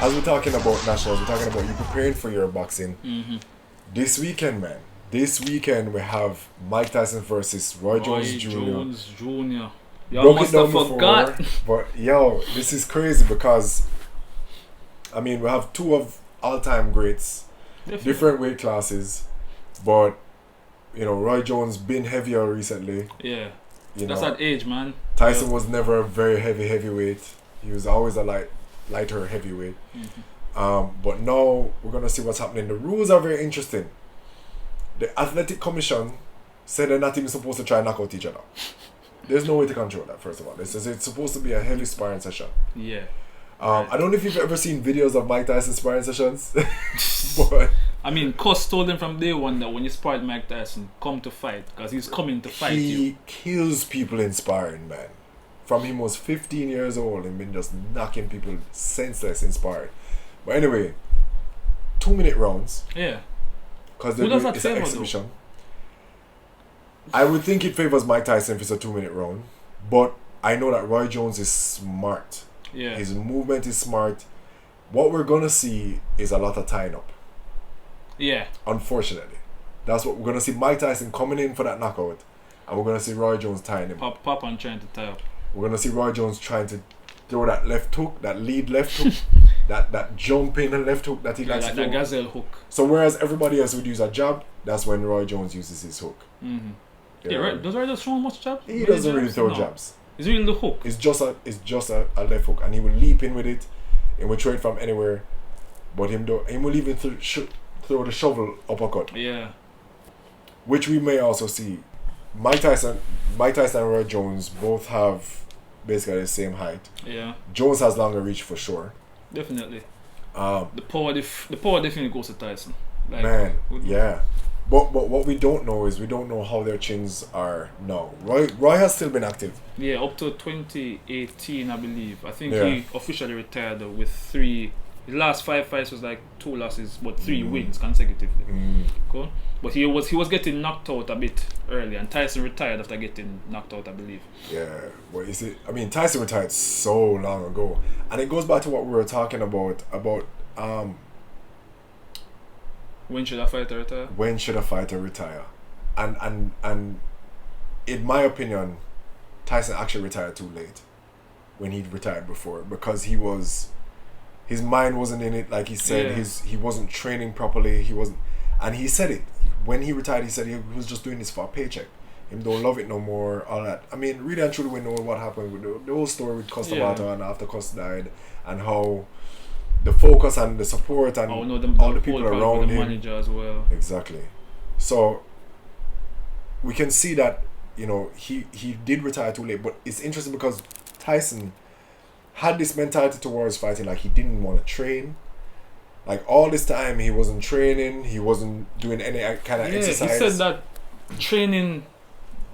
as we're talking about nationals, we're talking about you preparing for your boxing. Mm-hmm. This weekend, man. This weekend we have Mike Tyson versus Roy Jones Jr. Jones Jr. Y'all Broke it must down have before, forgot. but yo, this is crazy because I mean we have two of all-time greats, different weight classes, but you know Roy Jones been heavier recently. Yeah, that's that age, man. Tyson was never a very heavyweight. He was always a lighter heavyweight. Mm-hmm. But now we're gonna see what's happening. The rules are very interesting. The Athletic Commission said they're not even supposed to try and knock out each other. There's no way to control that. First of all, it's supposed to be a heavy sparring session. Yeah. I don't know if you've ever seen videos of Mike Tyson sparring sessions, but I mean, Cus told him from day one that when you sparred Mike Tyson, come to fight because he's coming to fight you. He kills people in sparring, man. From him was 15 years old and been just knocking people senseless in sparring. But anyway, 2-minute rounds. Yeah. Because Who does that it's an favor, exhibition. though? I would think it favors Mike Tyson if it's a 2-minute round, but I know that Roy Jones is smart. Yeah. His movement is smart. What we're gonna see is a lot of tying up. Yeah. Unfortunately, that's what we're gonna see. Mike Tyson coming in for that knockout, and we're gonna see Roy Jones tying him. Pop and trying to tie up. We're gonna see Roy Jones trying to throw that left hook, that lead left hook, that jumping left hook that he likes to throw. That gazelle hook. So whereas everybody else would use a jab, that's when Roy Jones uses his hook. Mm-hmm. Yeah, right. Does Roy just throw much jabs? He doesn't really throw jabs. It's really the hook. It's just a left hook, and he will leap in with it, and will throw it from anywhere. But him will even throw the shovel uppercut. Yeah. Which we may also see. Mike Tyson and Roy Jones both have basically the same height. Yeah. Jones has longer reach for sure. Definitely. The power definitely goes to Tyson. Man, yeah. But what we don't know is we don't know how their chins are now. Roy has still been active. Yeah, up to 2018, I believe. I think he officially retired with 3. His last 5 fights was like 2 losses, but 3 wins consecutively. Cool. But he was getting knocked out a bit early, and Tyson retired after getting knocked out, I believe. Yeah, but you see, I mean, Tyson retired so long ago, and it goes back to what we were talking about when should a fighter retire? When should a fighter retire? And in my opinion, Tyson actually retired too late when he retired before, because his mind wasn't in it, like he said. He wasn't training properly. He wasn't, and he said it when he retired. He said he was just doing this for a paycheck. Him don't love it no more. All that. I mean, really and truly, we know what happened with the whole story with Costa and after Costa died, and how the focus and the support and all the people around him. The manager as well. Exactly. So we can see that, you know, he did retire too late, but it's interesting because Tyson had this mentality towards fighting, like he didn't want to train. Like all this time he wasn't training, he wasn't doing any kind of exercise. He said that training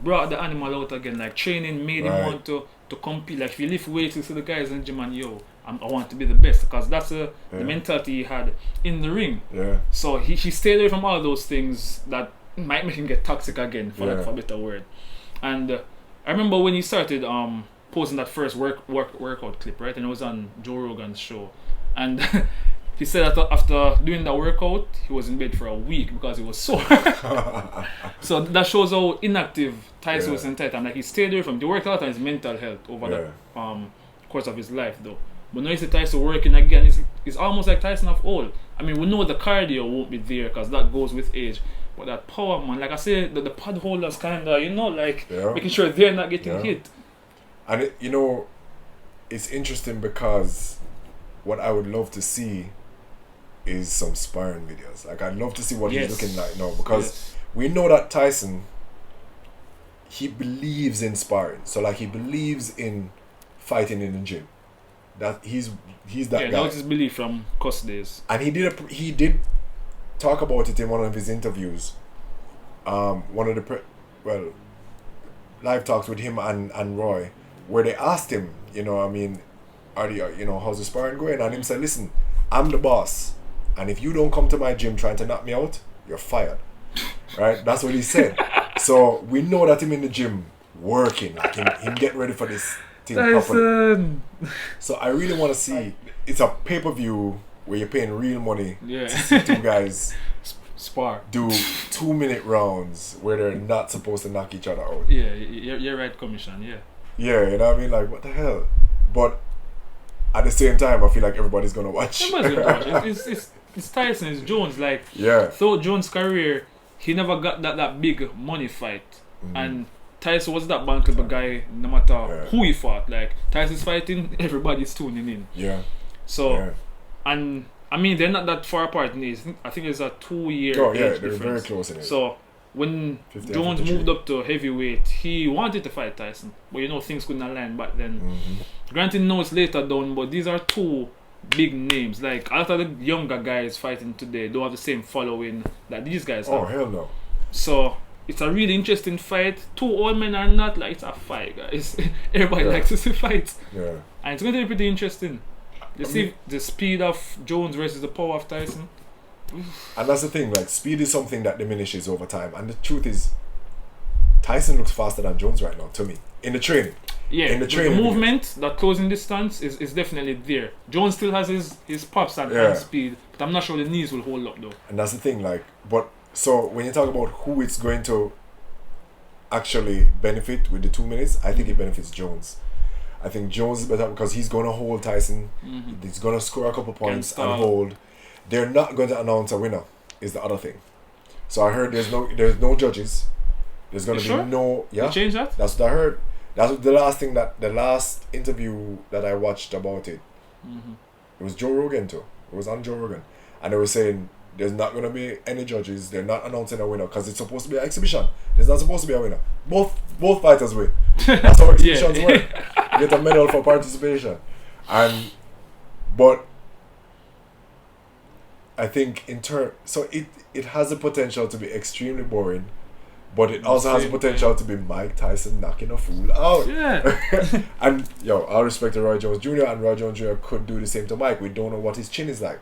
brought the animal out again. Like training made him want to compete. Like if you lift weights, you see the guys in the gym and I want to be the best, because that's the mentality he had in the ring. Yeah. So he stayed away from all those things that might make him get toxic again, for a better word. And I remember when he started posting that first workout clip, right? And it was on Joe Rogan's show. And he said that after doing that workout, he was in bed for a week because he was sore. So that shows how inactive Tyson was in that time. Like he stayed away from it. He worked a lot on his mental health over the course of his life, though. But now you see Tyson working again. It's almost like Tyson of old. I mean, we know the cardio won't be there because that goes with age. But that power, man, like I say, the pad holders kind of, making sure they're not getting hit. And it's interesting because what I would love to see is some sparring videos. Like I'd love to see what he's looking like now, because we know that Tyson, he believes in sparring. So like he believes in fighting in the gym. That he's that guy. Yeah, that was his belief from Cus days. And he did talk about it in one of his interviews. One of the live talks with him and Roy, where they asked him, how's the sparring going? And him said, listen, I'm the boss, and if you don't come to my gym trying to knock me out, you're fired. Right? That's what he said. So we know that him in the gym working, like him getting ready for this thing properly. Tyson. So I really want to see. It's a pay-per-view where you're paying real money Yeah. to see two guys Spar. do 2-minute rounds where they're not supposed to knock each other out. Yeah, you're right, commission. Yeah. Yeah, you know what I mean? Like, what the hell? But at the same time, I feel like everybody's gonna watch. Everybody's gonna watch. It's Tyson, it's Jones. Like, Yeah. throughout Jones' career, he never got that big money fight. Mhm. And Tyson was that bankable guy no matter Yeah. who he fought. Like, Tyson's fighting, everybody's tuning in. Yeah. So, Yeah. and I mean, they're not that far apart in age. I think it's a 2-year Oh, yeah, age they're very difference. close in it. So, when 50 and Jones 53. moved up to heavyweight, he wanted to fight Tyson. But you know, things couldn't align back then. Granted, no, it's later down, but these are two big names. Like, a lot of the younger guys fighting today don't have the same following that these guys Oh, have. hell no. So, it's a really interesting fight. Two old men are not like, it's a fight, guys. Everybody Yeah. likes to see fights. Yeah. And it's going to be pretty interesting. Let's I see mean- if the speed of Jones versus the power of Tyson. And that's the thing, like, speed is something that diminishes over time. And the truth is, Tyson looks faster than Jones right now, to me. In the training. Yeah, In the the training movement, that closing distance is definitely there. Jones still has his pops and Yeah. hand speed, but I'm not sure the knees will hold up though. And that's the thing, like, but so when you talk about who it's going to actually benefit with the 2 minutes, I think it benefits Jones. I think Jones is better because he's going to hold Tyson. He's going to score a couple points and hold. They're not going to announce a winner, is the other thing. So I heard there's no judges. There's going to You be sure? no. Yeah. You change that? That's what I heard. That's the last interview that I watched about it. It was Joe Rogan too. It was on Joe Rogan. And they were saying there's not going to be any judges. They're not announcing a winner because it's supposed to be an exhibition. There's not supposed to be a winner. Both fighters win. That's how exhibitions Yeah. work. You get a medal for participation. But I think so it has the potential to be extremely boring. But it also has the potential to be Mike Tyson knocking a fool out. Yeah. And I respect to Roy Jones Jr. and Roy Jones Jr. could do the same to Mike. We don't know what his chin is like.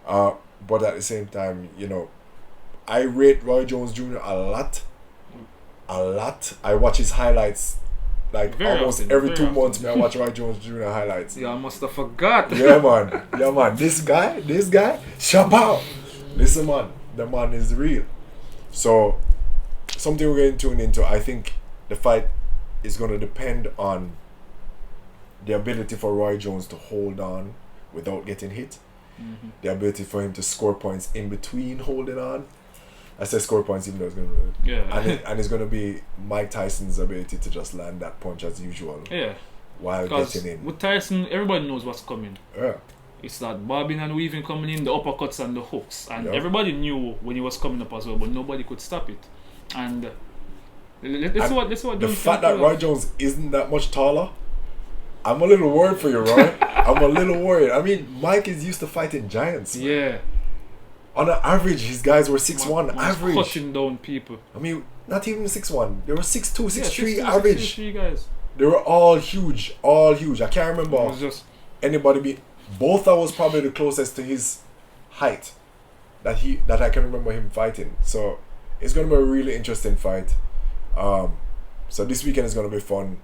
But at the same time, I rate Roy Jones Jr. a lot. I watch his highlights like Very almost often, every very 2 often. months. I watch Roy Jones Jr. highlights. Yeah, I must have forgot. Yeah, man. This guy, shapow. Listen, man, the man is real. So, something we're going to tune into. I think the fight is going to depend on the ability for Roy Jones to hold on without getting hit. The ability for him to score points in between holding on. I say score points even though it's going to... Yeah. And it's going to be Mike Tyson's ability to just land that punch as usual Yeah. while Because getting in. with Tyson, everybody knows what's coming. Yeah. It's that bobbing and weaving coming in, the uppercuts and the hooks. And Yeah. everybody knew when he was coming up as well, but nobody could stop it. And let's see what The Jones fact can that pull Roy off. Jones isn't that much taller, I'm a little worried for you, Roy. I'm a little worried. I mean, Mike is used to fighting giants. Man. Yeah. On an average, his guys were 6'1", Man's average. cutting down people. I mean, not even 6'1". They were 6'2", 6'3", Yeah, average. 6'3" guys. They were all huge, I can't It remember was just anybody be. Botha was probably the closest to his height that I can remember him fighting. So it's gonna be a really interesting fight. So this weekend is gonna be fun.